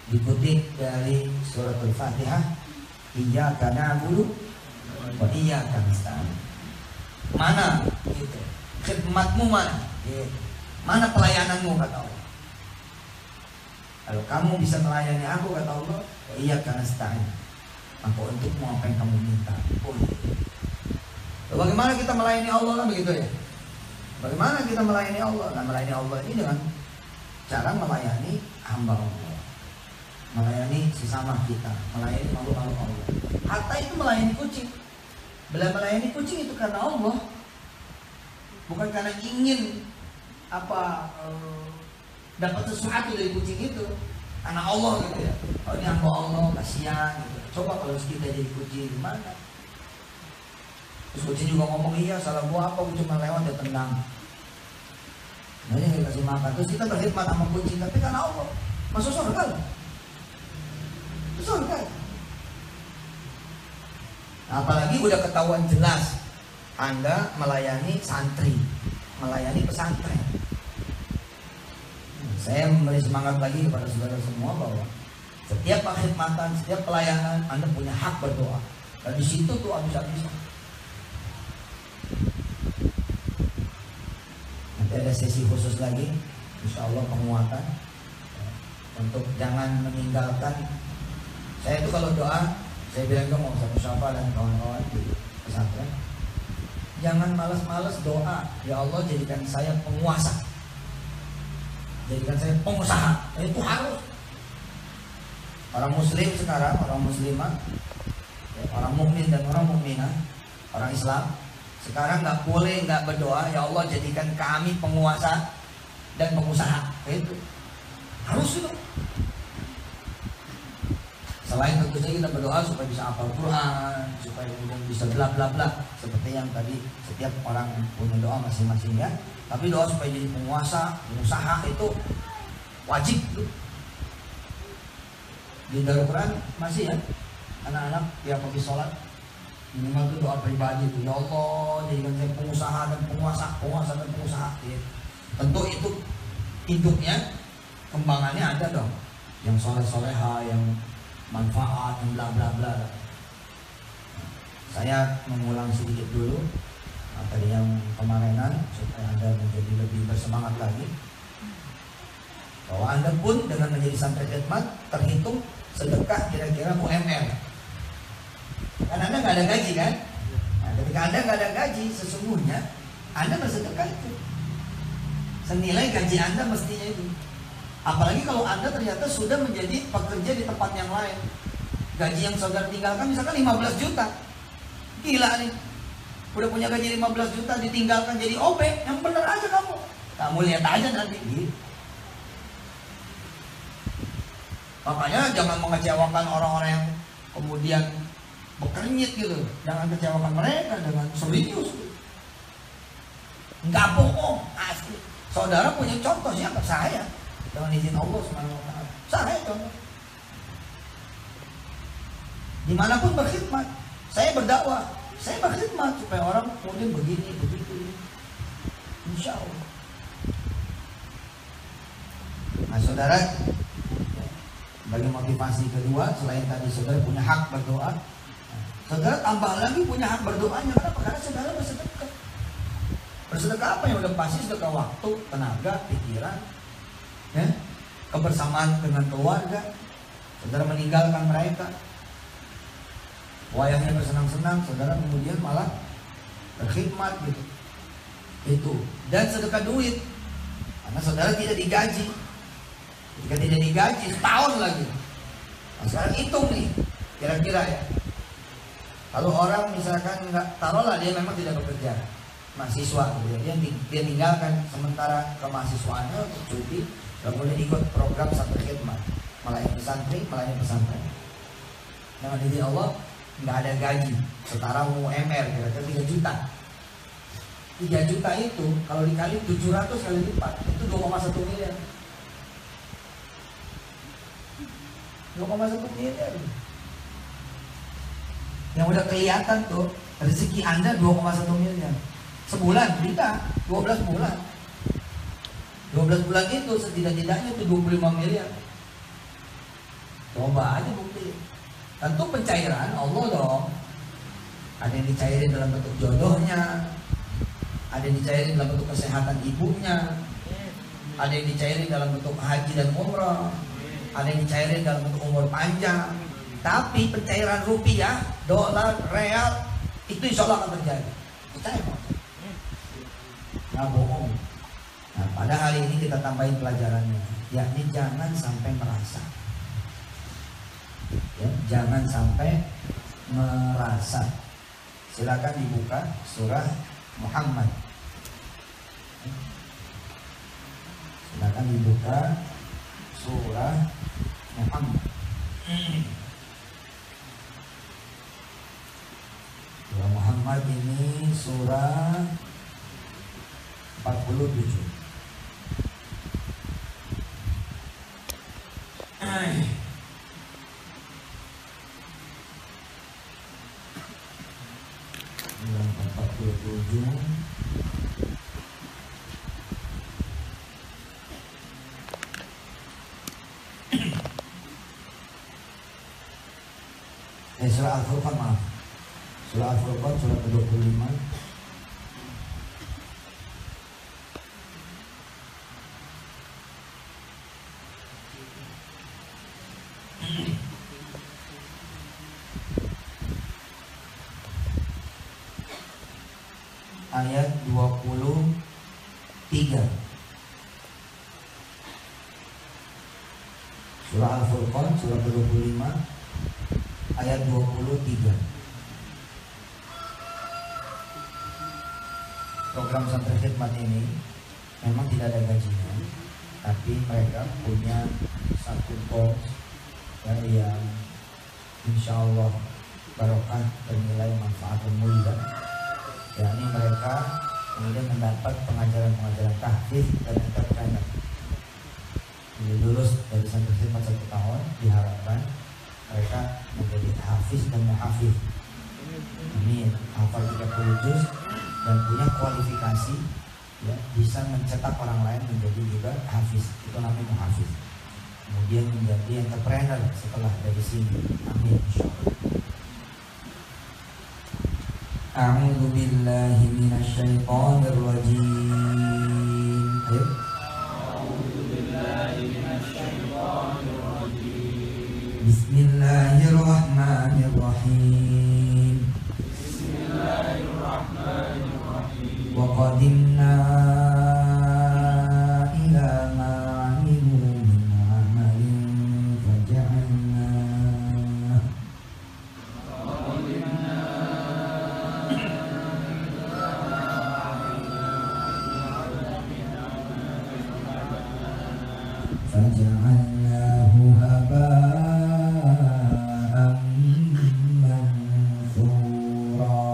Dikutip dari surat Al-Fatihah, iyyaka na'budu wa iyyaka nasta'in. Mana gitu? Khidmatmu mana? Mana pelayananmu kata Allah? Kalau kamu bisa melayani aku kata Allah, wa iyyaka nasta'in, maka untukmu apa yang kamu minta. Bagaimana kita melayani Allah kan begitu ya? Bagaimana kita melayani Allah? Nah, melayani Allah ini dengan cara melayani hamba Allah, melayani sesama kita, melayani makhluk-makhluk Allah. Hatta itu melayani kucing. Bila melayani kucing itu karena Allah, bukan karena ingin dapat sesuatu dari kucing itu, karena Allah gitu ya. Oh ini hamba Allah, kasihan gitu. Coba kalau kita jadi kucing gimana? Terus kucing juga ngomong, iya salah gua apa, gua cuma lewat dia tendang. Nah ini saya kasih makan. Terus kita berkhidmat sama kucing, tapi karena Allah. Masuk surga loh. Surga. Nah, apalagi udah ketahuan jelas Anda melayani santri, melayani pesantren. Saya memberi semangat lagi kepada saudara semua bahwa setiap perkhidmatan, setiap pelayanan Anda punya hak berdoa. Dan di situ tuh habis-habisan. Nanti ada sesi khusus lagi, insya Allah penguatan untuk jangan meninggalkan. Saya itu kalau doa, saya bilang ke mau Mustafa dan kawan-kawan di pesantren, jangan malas-malas doa. Ya Allah jadikan saya penguasa, jadikan saya pengusaha. Itu harus. Orang muslim sekarang, orang muslimah, orang mukmin dan orang mukminah, orang Islam sekarang nggak boleh nggak berdoa, ya Allah jadikan kami penguasa dan pengusaha. Itu harus itu. Selain tentu saja kita berdoa supaya bisa hafal Quran, supaya kemudian bisa bla bla bla, seperti yang tadi setiap orang punya doa masing-masing ya. Tapi doa supaya jadi penguasa, pengusaha itu wajib. Di Darul Quran masih ya, anak-anak tiap pagi sholat minimal itu doa pribadi itu, ya Allah jadikan saya pengusaha dan penguasa, penguasa dan pengusaha. Ya. Tentu itu hidupnya kembangannya ada dong, yang soleh-soleha, yang manfaat, yang bla bla bla. Saya mengulang sedikit dulu tadi yang kemarinan supaya Anda menjadi lebih bersemangat lagi, bahwa Anda pun dengan menjadi santri khidmat terhitung sedekah kira-kira UMR. Kan Anda nggak ada gaji kan? Nah, ketika Anda nggak ada gaji, sesungguhnya Anda bersedekah itu senilai gaji Anda mestinya itu. Apalagi kalau Anda ternyata sudah menjadi pekerja di tempat yang lain. Gaji yang saudara tinggalkan misalkan 15 juta. Gila nih. Udah punya gaji 15 juta ditinggalkan jadi OB. Yang bener aja kamu. Kamu lihat aja nanti. Gitu. Makanya jangan mengecewakan orang-orang yang kemudian bekernyit gitu. Jangan kecewakan mereka dengan serius. Enggak bohong, asli. Saudara punya contoh siapa? Saya. Dengan izin Allah SWT. Saya contoh. Dimanapun berkhidmat, saya berdakwah, saya berkhidmat supaya orang kemudian begini, begitu. Insya Allah. Nah saudara, bagi motivasi kedua, selain tadi saudara punya hak berdoa, saudara tambah lagi punya hak berdoanya. Kenapa? Karena saudara bersedekah. Bersedekah apa yang udah pasti? Sedekah waktu, tenaga, pikiran, ya, kebersamaan dengan keluarga. Saudara meninggalkan mereka, wayahnya bersenang-senang, saudara kemudian malah berkhidmat gitu. Itu. Dan sedekah duit, karena saudara tidak digaji. Ketika tidak digaji setahun lagi. Nah, sekarang hitung nih, kira-kira ya. Kalau orang misalkan nggak, taruhlah dia memang tidak bekerja, mahasiswa, dia tinggalkan sementara kemahasiswaannya untuk cuti, kemudian ikut program santri khidmat, melayani santri, melayani pesantren. Dengan izin Allah nggak ada gaji, setara UMR kira-kira 3 juta. 3 juta itu kalau dikali 700 kali lipat itu 2,1 miliar. 2,1 miliar. Yang udah kelihatan tuh rezeki Anda 2,1 miliar. Sebulan bisa 12 bulan. 12 bulan itu setidak-tidaknya itu 25 miliar. Coba aja bukti. Tentu pencairan Allah dong. Ada yang dicairin dalam bentuk jodohnya, ada yang dicairin dalam bentuk kesehatan ibunya, ada yang dicairin dalam bentuk haji dan umrah, ada yang dicairin dalam bentuk umur panjang. Tapi pencairan rupiah, dolar, real itu insya Allah akan terjadi. Percaya kok? Nggak bohong. Nah, pada hari ini kita tambahin pelajarannya, yakni jangan sampai merasa. Ya, jangan sampai merasa. Silakan dibuka surah Muhammad. Silakan dibuka surah Muhammad. Surah Muhammad ini surah 47. Surah Al-Furqan, maaf. Surah Al-Furqan surah ke-25. Ayat 23. Surah Al-Furqan surah ke-25 ayat 23. Program santri khidmat ini memang tidak ada gajinya, tapi mereka punya satu bos yang insya Allah barokah bernilai manfaat yang mulia, yakni mereka kemudian mendapat pengajaran-pengajaran tahfiz dan entrepreneur. Lulus dari santri khidmat 1 tahun, diharapkan mereka menjadi hafiz dan muhafiz. Amin. Hafal 30 juz dan punya kualifikasi, ya, bisa mencetak orang lain menjadi juga hafiz. Itu namanya muhafiz. Kemudian menjadi entrepreneur setelah dari sini. Amin insyaallah. A'udzu billahi minasyaitonir rajim. Ayo. Bismillahirrahmanirrahim. Wa qadimna ila ma 'amilu min 'amalin faja'alna faja'alnahu haba'an manthura.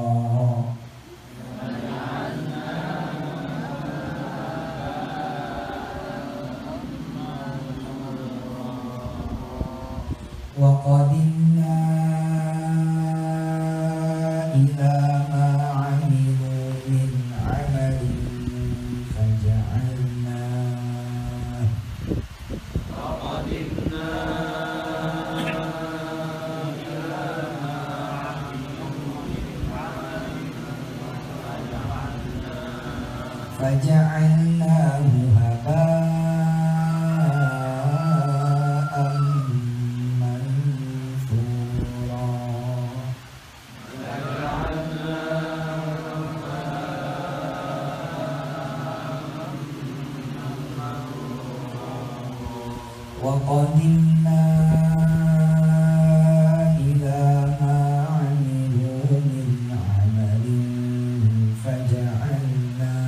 Wa qadimna ila ma 'amilu min 'amalin faja'alna faja'alnahu haba'an manthura. Wa qadimna ila ma 'amilu min 'amalin faja'alna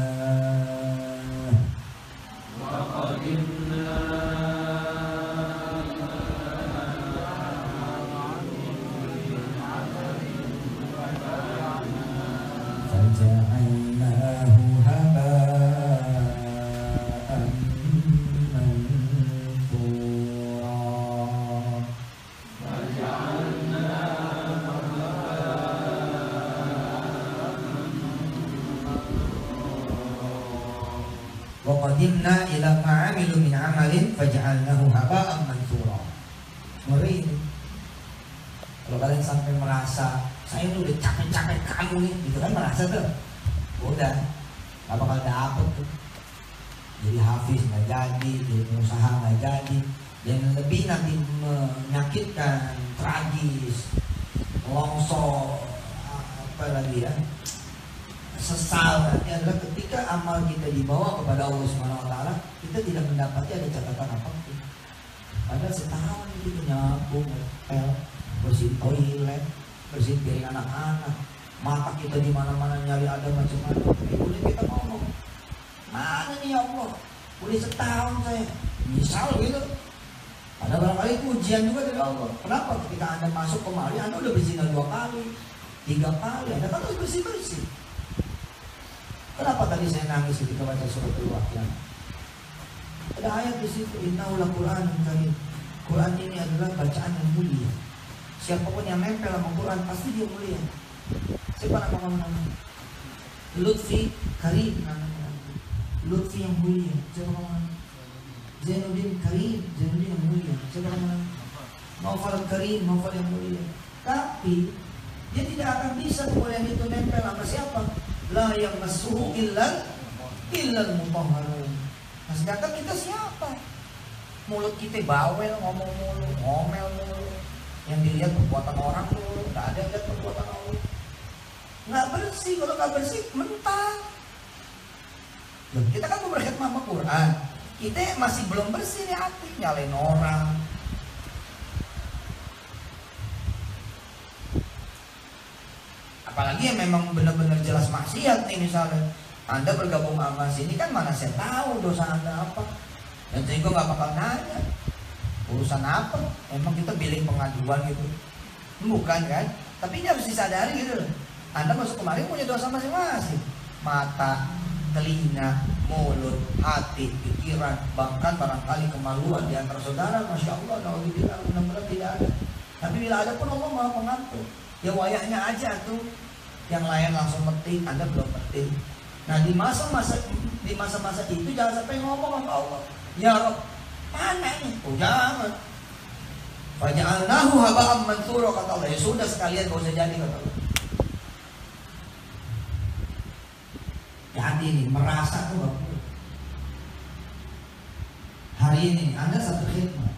faja'alnahu haba'an manthura. Wa qadimna ila ma 'amilu min 'amalin faja'alnahu haba'an manthura. Ngeri ini. Kalau kalian sampai merasa saya ini udah capek-capek kamu nih, gitu kan merasa tuh, udah gak bakal dapet tuh. Jadi hafiz nggak jadi, jadi pengusaha nggak jadi, dan lebih nanti menyakitkan, tragis, longsor, apa lagi ya, sesal nanti adalah ketika amal kita dibawa kepada Allah Subhanahu Wa Taala, kita tidak mendapati ada catatan apapun. Padahal setahun itu nyapu, ngepel, bersihin toilet, bersihin piring anak-anak, mata kita di mana-mana nyari ada macam-macam. Kemudian kita ngomong, mana nih ya Allah? Udah setahun saya, misal gitu. Ada barangkali itu ujian juga dari Allah. Kenapa? Ketika Anda masuk kemari, Anda udah berzina 2 kali, 3 kali, Anda kan harus bersih-bersih. Kenapa tadi saya nangis ketika baca surat Al-Waqiah? Ada ayat di situ, innahu laqur'anun karim. Quran ini adalah bacaan yang mulia. Siapapun yang nempel sama Quran pasti dia mulia. Siapa nama kamu namanya? Lutfi Karim namanya. Lutfi yang mulia. Siapa kamu namanya? Zainuddin Karim, Zainuddin yang mulia. Siapa kamu namanya? Naufal Karim, Naufal yang mulia. Tapi dia tidak akan bisa kemudian itu nempel sama siapa? La yamassuhu illal mutahharun. Nah, sedangkan kita siapa? Mulut kita bawel, ngomong mulu, ngomel mulu. Yang dilihat perbuatan orang mulu, nggak ada yang lihat perbuatan Allah. Nggak bersih, kalau nggak bersih mentah. Loh, kita kan mau berkhidmat sama Quran, kita masih belum bersih nih hati, nyalain orang. Apalagi yang memang benar-benar jelas maksiat nih, misalnya Anda bergabung sama sini kan mana saya tahu dosa Anda apa, dan saya juga nggak bakal nanya urusan apa. Emang kita bilik pengaduan gitu, bukan kan? Tapi ini harus disadari gitu loh. Anda masuk kemarin punya dosa masing-masing, mata, telinga, mulut, hati, pikiran, bahkan barangkali kemaluan di antara saudara. Masya Allah, alhamdulillah, mudah-mudahan tidak ada. Tapi bila ada pun Allah maha pengatur. Ya wayahnya aja tuh, yang lain langsung metik, Anda belum metik. Nah di masa-masa itu jangan sampai ngomong sama Allah, ya Rabb, mana ini? Oh jangan. Faja'alnahu haba'an mansura, kata Allah. Ya sudah sekalian gak usah jadi, kata Allah. Hati ini merasa tuh Bapak. Hari ini Anda satu khidmat,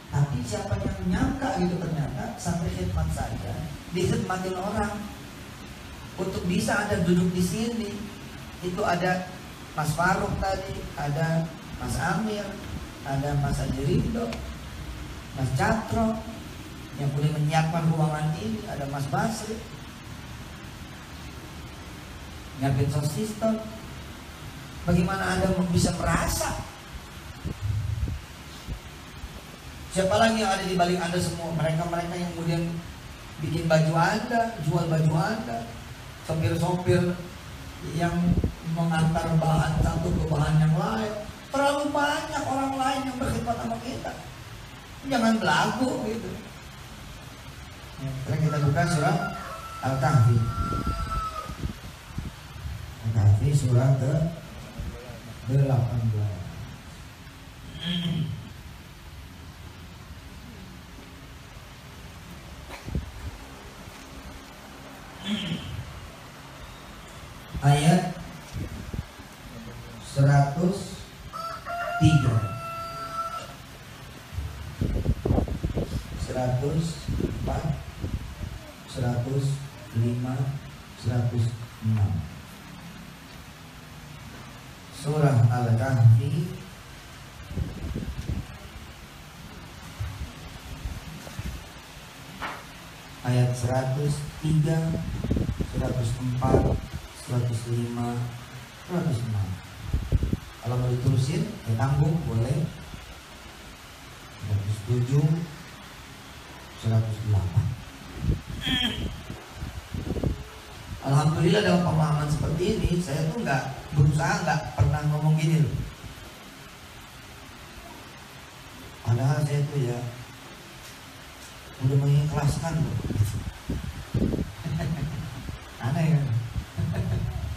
tapi siapa yang nyangka gitu ternyata sampai khidmat saja dikhidmatin orang. Untuk bisa Anda duduk di sini, itu ada Mas Faruk tadi, ada Mas Amir, ada Mas Ajerindo, Mas Catro yang boleh menyiapkan ruangan ini, ada Mas Basri nyiapin sound system. Bagaimana Anda bisa merasa? Siapa lagi yang ada di balik Anda semua? Mereka-mereka yang kemudian bikin baju Anda, jual baju Anda, sopir-sopir yang mengantar bahan satu ke bahan yang lain. Terlalu banyak orang lain yang berkhidmat sama kita. Jangan belagu gitu. Sekarang kita buka surah Al-Kahfi. Al-Kahfi surah ke-18. Ayat 103, 104, 105, 106. Surah Al-Kahfi ayat 103, 104, 105, 106. Kalau mau diterusin, ya tanggung boleh. 107, 108. Alhamdulillah dalam pemahaman seperti ini, saya tuh berusaha nggak pernah ngomong gini loh. Padahal saya tuh ya udah mengikhlaskan loh. Aneh kan?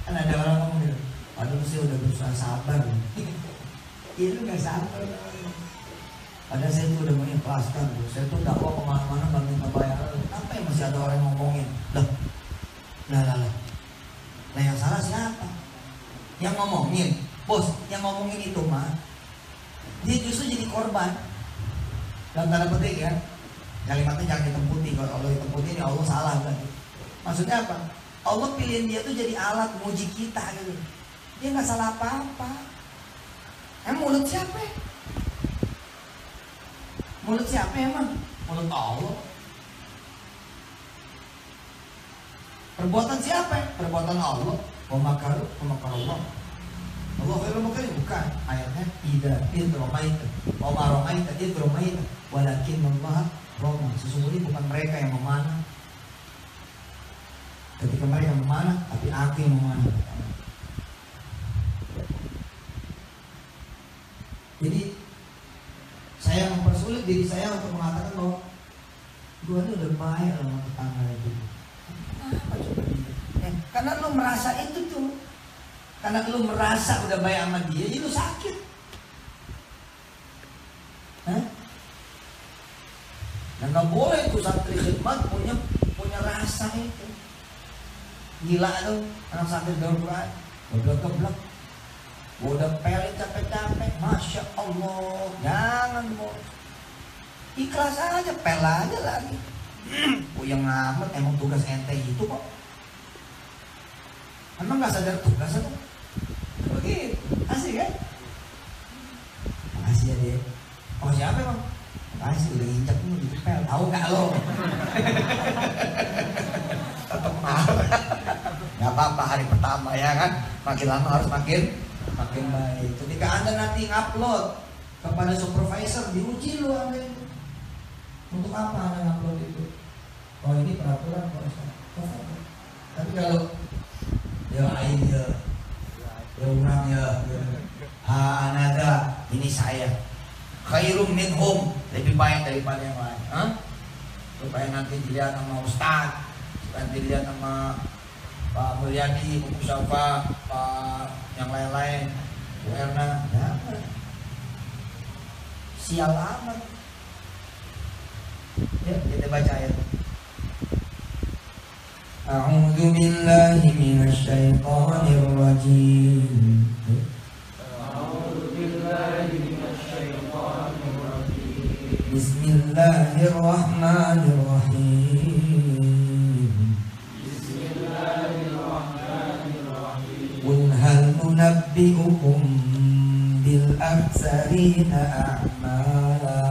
Kan ada orang ngomong gitu, aduh saya udah berusaha sabar. Itu gak sabar. Ada saya tuh udah mengikhlaskan, saya tuh dakwah kemana-mana nggak minta bayaran. Kenapa ya masih ada orang yang ngomongin? Lah, yang salah siapa? Yang ngomongin, bos, yang ngomongin itu mah, dia justru jadi korban. Dalam tanda petik ya, kalimatnya jangan ditemputi. Kalau Allah ditemputi, ini Allah salah berarti. Maksudnya apa? Allah pilihin dia tuh jadi alat muji kita gitu. Dia nggak salah apa-apa. Mulut siapa? Mulut siapa emang? Mulut Allah. Perbuatan siapa? Perbuatan Allah. Wa makaru wa makarullah. Allah khairul makirin, bukan. Ayatnya idza idromaita wa ma ramaita idromaita walakin Allah rama. Sesungguhnya bukan mereka yang memanah. Ketika mereka memanah, tapi aku yang memanah. Jadi saya mempersulit diri saya untuk mengatakan bahwa gua ini udah baik sama tetangga itu. Kenapa coba dia? Karena lu merasa itu tuh. Karena lu merasa udah baik sama dia, jadi lu sakit. Dan gak boleh tuh santri khidmat punya rasa itu. Gila tuh anak santri Darul Quran, goblok-goblok. Udah pelit capek-capek, Masya Allah. Jangan bos, ikhlas aja, pel aja lagi. Puyeng amat, emang tugas ente itu kok. Emang gak sadar tugas apa? Begitu, asik kan? Makasih ya deh. Oh siapa emang? Makasih udah injak nih di pel, tahu gak lo? Tetep marah. Gak apa-apa, hari pertama ya kan. Makin lama harus makin baik. Ketika Anda nanti ngupload kepada supervisor, diuji lu Anda itu. Untuk apa Anda ngupload itu? Oh ini peraturan Pak Ustaz. Tapi kalau ya aing ya orang ya anada, ini saya khairum minhum, lebih baik daripada yang lain. Supaya nanti dilihat sama Ustaz, supaya dilihat sama Pak Mulyadi, Bu Musafa, Pak yang lain-lain, Bu Erna, ya, sial amat. Ya, kita baca ayat. A'udzu billahi minasy syaithanir rajim. A'udzu billahi minasy syaithanir rajim. Bismillahirrahmanirrahim. Qul hal nunabbi'ukum bil akhsarina a'mala.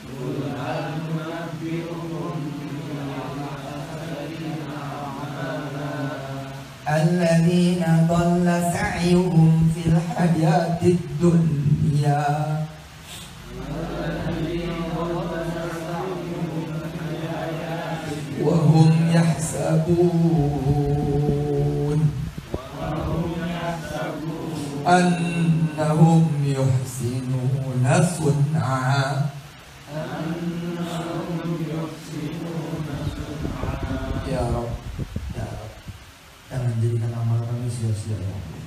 Qul hal nunabbi'ukum bil akhsarina a'mala alladhina dhalla sa'yuhum fil hayatid dunya wa hum yahsabun annahum yuhsinuna sun'a. Ya Rabb, ya Rabb, jangan jadikan amal kami sia-sia ya Allah.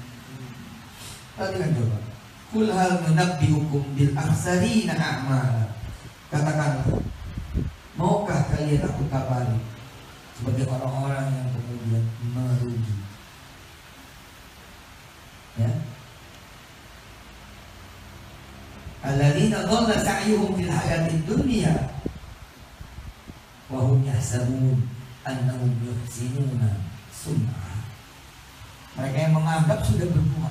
Perhatikan coba. Qul hal nunabbi'ukum bil akhsarina a'mala. Katakanlah, maukah kalian aku kabari sebagai orang-orang yang kemudian merugi? Ya. Alladzina dhalla sa'yuhum fil hayatid dunya wa hum yahsabun annahum yuhsinuna sun'a. Mereka yang menganggap sudah berbuat.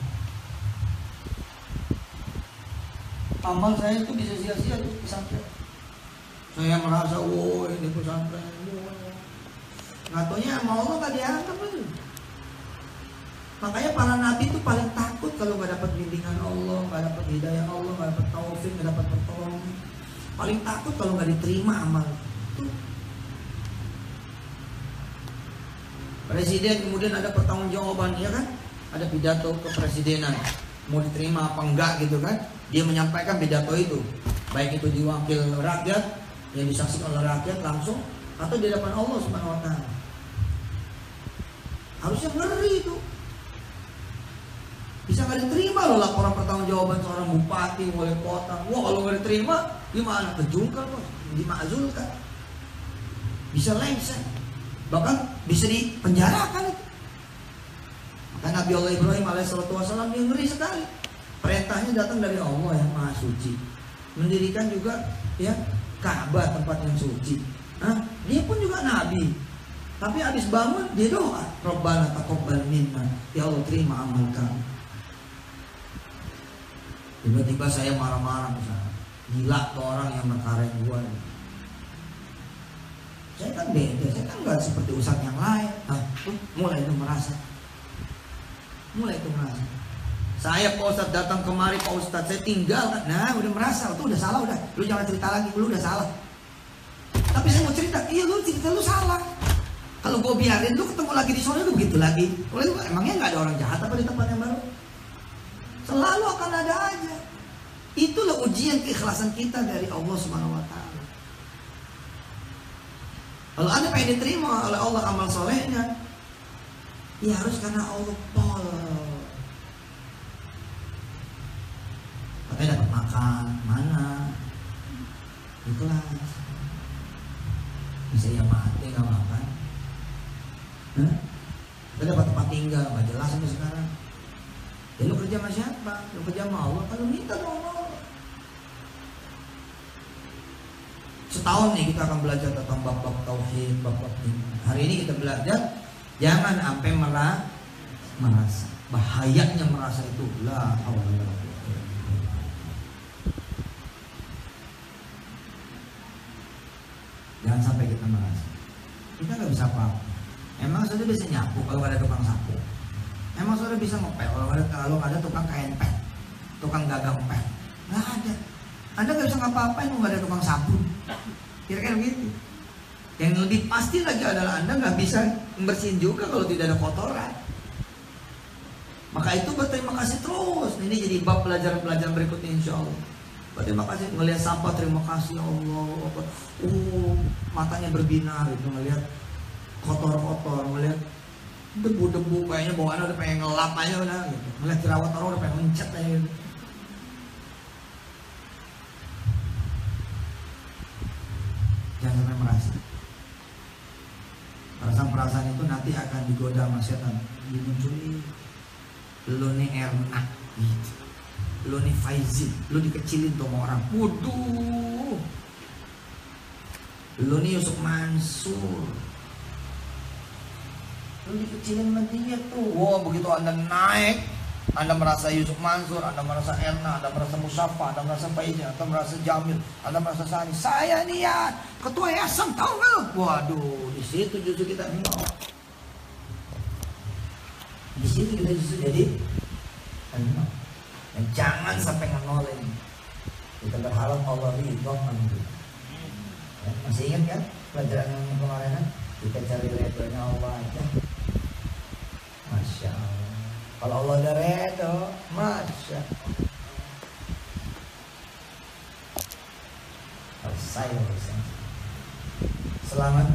Amal saya itu bisa sia-sia tuh pesantren. Saya merasa, oh ini pesantren, katanya mau Allah gak dianggap itu. Makanya para nabi itu paling takut kalau gak dapat bimbingan Allah, gak dapat hidayah Allah, gak dapat taufik, gak dapat pertolongan. Paling takut kalau gak diterima amal itu. Presiden kemudian ada pertanggungjawaban, ya kan? Ada pidato kepresidenan, mau diterima apa enggak gitu kan? Dia menyampaikan pidato itu, baik itu diwakil rakyat yang disaksikan oleh rakyat langsung atau di depan Allah Subhanahu wa taala. Harusnya ngeri itu. Bisa nggak diterima loh laporan pertanggungjawaban seorang bupati, wali kota. Wah kalau nggak diterima gimana? Kejungkal bos, dimakzulkan, bisa lengser, bahkan bisa dipenjarakan itu. Maka Nabi Allah Ibrahim alaihissalam yang ngeri sekali. Perintahnya datang dari Allah yang Maha Suci. Mendirikan juga ya Ka'bah, tempat yang suci. Dia pun juga nabi. Tapi habis bangun dia doa, Rabbana taqabbal minna, ya Allah terima amal kami. Tiba-tiba saya marah-marah misalnya, gila tuh orang yang mengkarain gua. Saya kan beda, saya kan nggak seperti ustadz yang lain. Mulai itu merasa. Saya Pak Ustadz datang kemari, Pak Ustadz saya tinggal, nah udah merasa, tuh udah salah udah, lu jangan cerita lagi, lu udah salah. Tapi saya mau cerita, iya lu cerita lu salah. Kalau gue biarin lu ketemu lagi di sana lu begitu lagi. Emangnya nggak ada orang jahat apa di tempat yang baru? Selalu akan ada aja. Itulah ujian keikhlasan kita dari Allah Subhanahu Wa Taala. Kalau Anda pengen diterima oleh Allah amal solehnya, ya harus karena Allah pol. Katanya dapat makan, mana? Itulah. Bisa yang mati nggak makan. Kita dapat tempat tinggal, nggak jelas sampai sekarang. Ya lu kerja sama siapa? Lu kerja sama Allah, kalau minta sama Allah. Setahun nih kita akan belajar tentang bab-bab tauhid, bab-bab ini. Hari ini kita belajar jangan sampai merasa. Bahayanya merasa itu la haula. Jangan sampai kita merasa. Kita nggak bisa apa-apa. Emang saudara bisa nyapu kalau nggak ada tukang sapu. Emang saudara bisa ngepel kalau nggak ada tukang kain pel, tukang gagang pel. Nggak ada. Anda nggak bisa ngapa-ngapain kalau nggak ada tukang sapu. Kira-kira begitu. Yang lebih pasti lagi adalah Anda nggak bisa membersihin juga kalau tidak ada kotoran. Maka itu berterima kasih terus. Ini jadi bab pelajaran-pelajaran berikutnya insya Allah. Berterima kasih, melihat sampah terima kasih Allah. Matanya berbinar itu melihat kotor-kotor, melihat debu-debu kayaknya bawaannya udah pengen ngelap aja udah gitu. Melihat jerawat orang udah pengen mencet aja gitu. Jangan sampai merasa. Perasaan-perasaan itu nanti akan digoda sama setan, dimunculi. Lo nih enak gitu. Lo nih Faizin, lo dikecilin tuh sama orang. Waduh. Lo nih Yusuf Mansur, lo dikecilin sama dia tuh. Wah begitu Anda naik, Anda merasa Yusuf Mansur, Anda merasa Erna, Anda merasa Musafa, Anda merasa Faizin, Anda merasa Jamil, Anda merasa Sani. Saya nih ya ketua yayasan, tahu nggak lo? Waduh, di situ justru kita bingung. Di situ kita justru jadi bingung. Dan jangan sampai ngenolin. Kita berharap Allah ridho nanti. Ya, masih ingat kan pelajaran yang kemarin kan? Kita cari ridhonya Allah aja. Masya Allah. Kalau Allah udah ridho, masya Allah. Selesai urusan. Selamat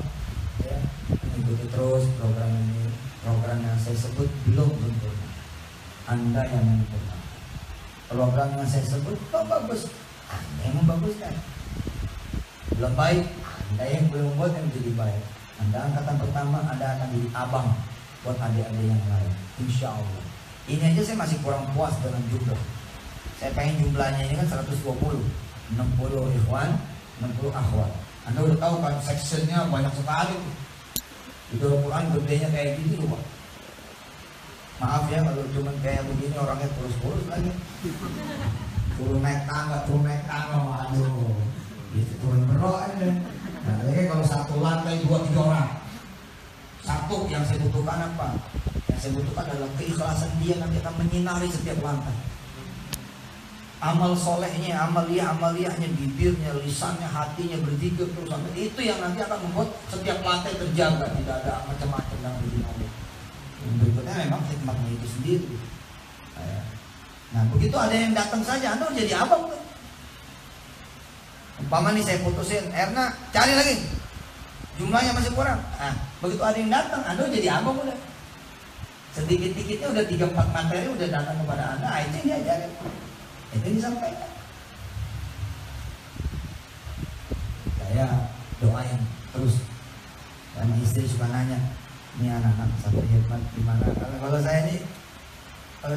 ya mengikuti terus program ini. Program yang saya sebut belum sempurna. Anda yang menyempurnakan. Program yang saya sebut bagus, Anda yang membaguskan. Belum baik, Anda yang belum buat yang jadi baik. Anda angkatan pertama, Anda akan jadi abang buat adik-adik yang lain. Insya Allah. Ini aja saya masih kurang puas dengan jumlah. Saya pengen jumlahnya ini kan 120, 60 ikhwan, 60 akhwat. Anda udah tahu kan sectionnya banyak sekali. Itu Al-Quran gedenya kayak gitu loh Pak. Maaf ya kalau cuma kayak begini orangnya kurus-kurus lagi. Turun naik tangga, waduh. Itu turun berok aja. Nah, lagi kalau satu lantai 2-3 orang. Satu yang saya butuhkan apa? Yang saya butuhkan adalah keikhlasan dia nanti akan menyinari setiap lantai. Amal solehnya, amaliyahnya, bibirnya, lisannya, hatinya berzikir terus sampai itu yang nanti akan membuat setiap lantai terjaga, tidak ada macam-macam yang begini. Berikutnya memang hikmahnya itu sendiri. Nah begitu ada yang datang saja, Anda jadi abang tuh. Umpama nih saya putusin, Erna cari lagi, jumlahnya masih kurang. Nah begitu ada yang datang, Anda jadi abang udah. Sedikit-dikitnya udah 3-4 materi udah datang kepada Anda, itu yang diajarin, itu yang disampaikan. Saya doain terus. Karena istri suka nanya, ini anak-anak sampai hebat gimana? Kalau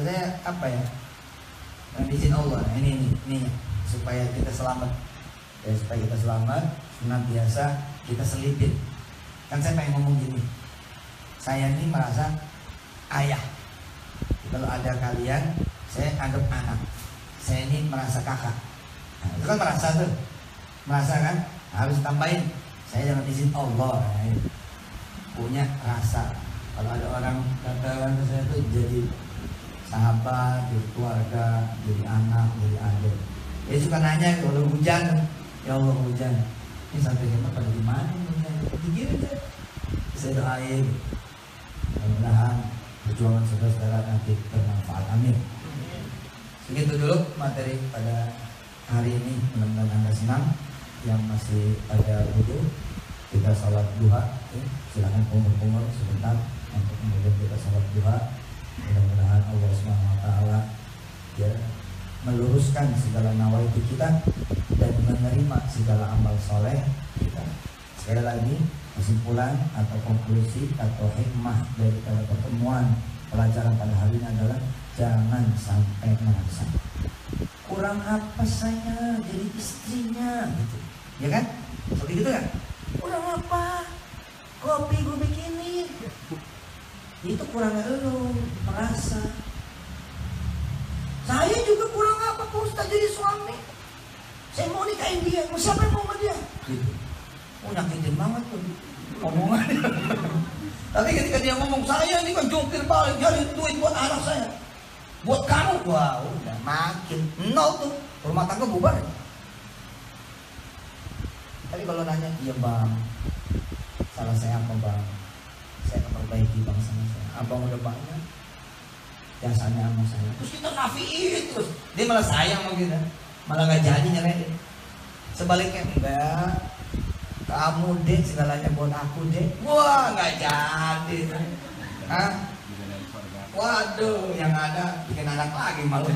saya apa ya? Dengan izin Allah, ini supaya kita selamat. Ya, supaya kita selamat, senantiasa kita selipin. Kan saya pengen ngomong gini, saya ini merasa ayah. Kalau ada kalian, saya anggap anak. Saya ini merasa kakak. Nah, itu kan merasa kan? Harus tambahin, saya dengan izin Allah punya rasa. Kalau ada orang datang ke saya itu jadi sahabat, jadi keluarga, jadi anak, jadi adik. Dia suka nanya kalau hujan, ya Allah hujan. Ini sampai hebat pada di mana hujan? Dikirim deh. Saya doain, mudah-mudahan perjuangan saudara-saudara nanti bermanfaat. Amin. Segitu dulu materi pada hari ini. Mudah-mudahan Anda senang. Yang masih ada wudhu, kita salat duha. Silakan kumur-kumur sebentar untuk kemudian kita salat duha. Mudah-mudahan Allah SWT ya meluruskan segala nawaitu kita dan menerima segala amal soleh kita. Sekali lagi, kesimpulan atau konklusi atau hikmah dari pertemuan pelajaran pada hari ini adalah jangan sampai merasa kurang apa saya jadi istrinya gitu, ya kan? Seperti gitu kan? Kurang apa? Kopi gue bikinin. Itu kurangnya lo merasa. Saya juga kurang apa Pak Ustaz jadi suami? Saya mau nikahin dia, mau siapa yang mau sama dia? Gitu. Oh nyakitin banget tuh omongannya. Tapi ketika dia ngomong, saya ini kan jungkir balik cari duit buat anak saya, buat kamu, wah udah makin nol tuh, rumah tangga bubar. Tapi kalau nanya, iya bang, salah saya apa bang? Saya akan perbaiki bang sama saya. Abang udah banyak jasanya sama saya. Terus kita nafiin terus, dia malah sayang sama kita, malah nggak jadi nyerahin. Sebaliknya enggak, kamu deh segalanya buat aku deh. Wah nggak jadi. Hah? Waduh, yang ada bikin anak lagi malu.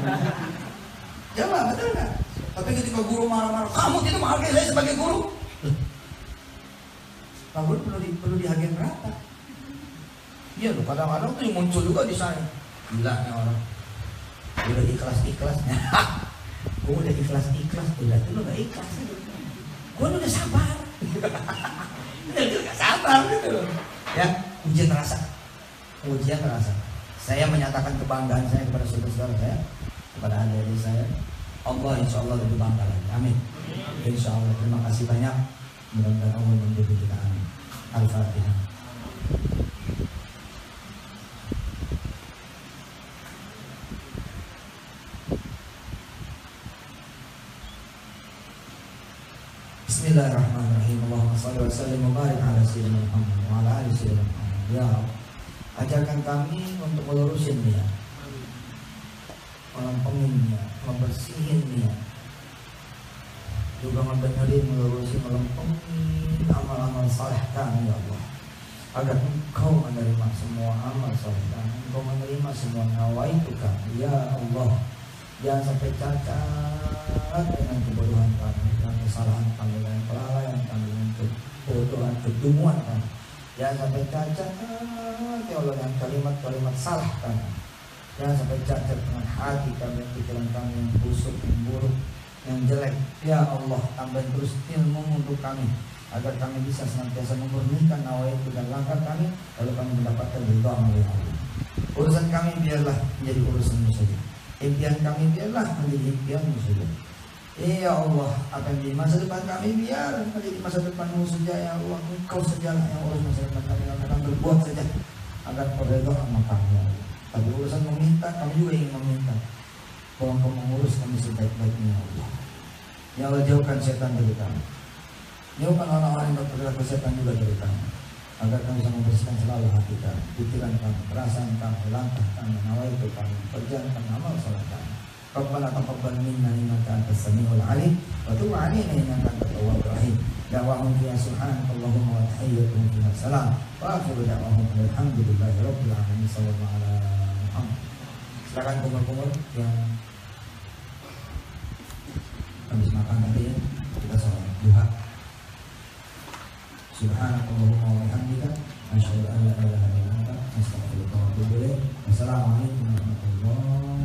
Coba betul nggak? Tapi ketika guru marah-marah, kamu tidak menghargai saya sebagai guru. Pak guru perlu dihargai berapa? Iya loh, kadang-kadang tuh muncul juga di sana. Gila nih orang. Udah ikhlas-ikhlasnya. Gue udah ikhlas-ikhlas, udah itu lo gak ikhlas. Gue udah sabar. Udah gak sabar gitu loh. Ya, ujian rasa. Saya menyatakan kebanggaan saya kepada saudara-saudara saya, kepada adik-adik saya. Allah insya Allah lebih bangga lagi. Amin. Insya Allah. Terima kasih banyak. Mudah-mudahan Allah memberkati kita. Amin. Al-Fatihah. Bismillahirrahmanirrahim. Allahumma shalli wa sallim wa barik ala sayyidina Muhammad wa ala ali sayyidina Muhammad. Ya Allah, ajarkan kami untuk melurusin dia, melempengin, membersihin dia, juga membenerin, melurusin, melempengin amal-amal saleh kami ya Allah, agar Engkau menerima semua amal saleh kami, Engkau menerima semua nawaitu kami ya Allah. Jangan sampai cacat dengan kebodohan kami, dengan kesalahan kami, dengan kelalaian kami, dengan kebodohan, kedunguan kami. Jangan sampai cacat ya Allah dengan kalimat-kalimat salah kami. Jangan sampai cacat dengan hati kami, pikiran kami yang busuk, yang buruk, yang jelek. Ya Allah, tambah terus ilmu untuk kami, agar kami bisa senantiasa memurnikan nawaitu dan langkah kami, lalu kami mendapatkan ridha-Mu ya Allah. Urusan kami biarlah menjadi urusan-Mu saja. Impian kami biarlah menjadi impian-Mu saja. Ya Allah, apa yang di masa depan kami biar menjadi masa depan-Mu saja ya Allah. Engkau sajalah yang urus masa depan kami, kami akan berbuat saja agar Kau ridha sama kami ya Allah. Tapi urusan meminta, kami juga ingin meminta bahwa Kau mengurus kami sebaik-baiknya ya Allah. Ya Allah, jauhkan setan dari kami, jauhkan orang-orang yang berperilaku setan juga dari kami, agar kami bisa membersihkan selalu hati kami, pikiran kami, perasaan kami, langkah kami, nawaitu kami, kerjaan kami, amal salat kami. Rabbana taqabbal minna innaka antas samiul alim wa tub 'alaina innaka antat tawwabur rahim. Da'wahum fiha subhanakallahumma wa tahiyyatuhum fiha salam wa akhiru da'wahum alhamdulillahi rabbil alamin. Sallallahu ala Muhammad. Silakan kumur-kumur yang habis makan tadi ya, kita sholat duha. Subhanakallahumma wa bihamdika asyhadu an la ilaha illa anta astaghfiruka wa atubu ilaik. Wassalamualaikum warahmatullahi wabarakatuh.